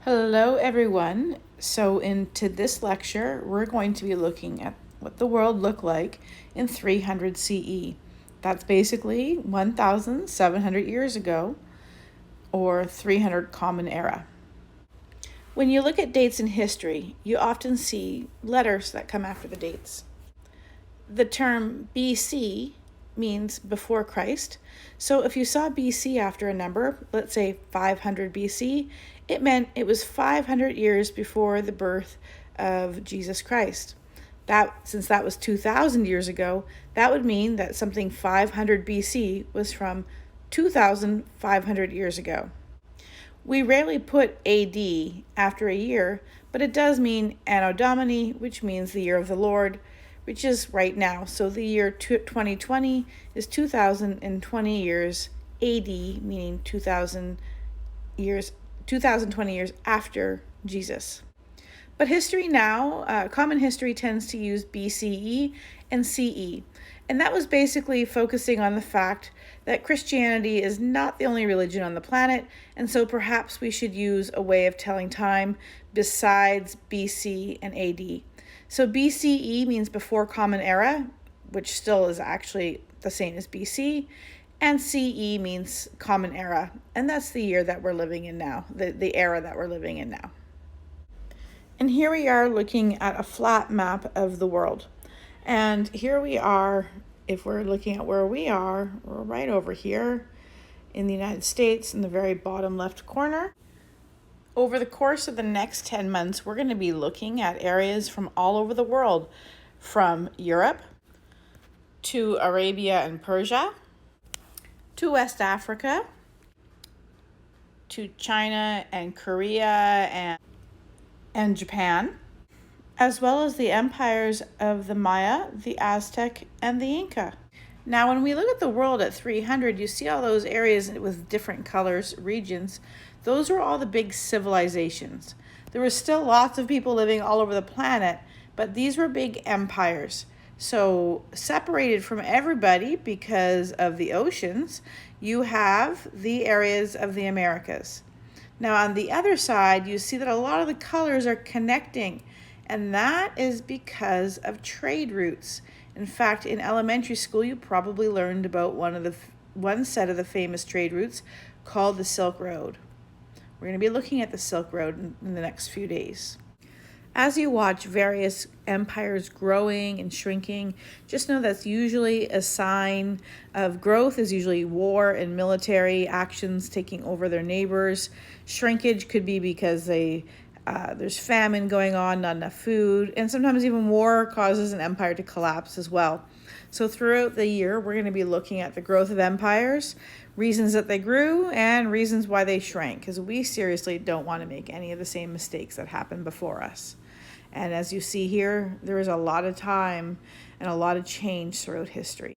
Hello, everyone. So, into this lecture, we're going to be looking at what the world looked like in 300 CE. That's basically 1,700 years ago, or 300 Common Era. When you look at dates in history, you often see letters that come after the dates. The term BC means before Christ. So if you saw BC after a number, let's say 500 BC, it meant it was 500 years before the birth of Jesus Christ. Since that was 2,000 years ago, that would mean that something 500 BC was from 2,500 years ago. We rarely put AD after a year, but it does mean Anno Domini, which means the year of the Lord, which is right now. So the year 2020 is 2020 years, AD meaning 2020 years after Jesus. But history now, common history tends to use BCE and CE. And that was basically focusing on the fact that Christianity is not the only religion on the planet, and so perhaps we should use a way of telling time besides BC and AD. So BCE means before Common Era, which still is actually the same as BC, and CE means Common Era, and that's the year that we're living in now, the era that we're living in now. And here we are looking at a flat map of the world. And here we are, if we're looking at where we are, we're right over here in the United States in the very bottom left corner. Over the course of the next 10 months, we're going to be looking at areas from all over the world, from Europe to Arabia and Persia, to West Africa, to China and Korea and Japan, as well as the empires of the Maya, the Aztec, and the Inca. Now, when we look at the world at 300, you see all those areas with different colors, regions. Those were all the big civilizations. There were still lots of people living all over the planet, but these were big empires. So, separated from everybody because of the oceans, you have the areas of the Americas. Now, on the other side, you see that a lot of the colors are connecting, and that is because of trade routes. In fact, in elementary school, you probably learned about one set of the famous trade routes called the Silk Road. We're going to be looking at the Silk Road in the next few days. As you watch various empires growing and shrinking, just know that's usually a sign of growth, is usually war and military actions taking over their neighbors. Shrinkage could be because there's famine going on, not enough food, and sometimes even war causes an empire to collapse as well. So throughout the year, we're going to be looking at the growth of empires, reasons that they grew, and reasons why they shrank, because we seriously don't want to make any of the same mistakes that happened before us. And as you see here, there is a lot of time and a lot of change throughout history.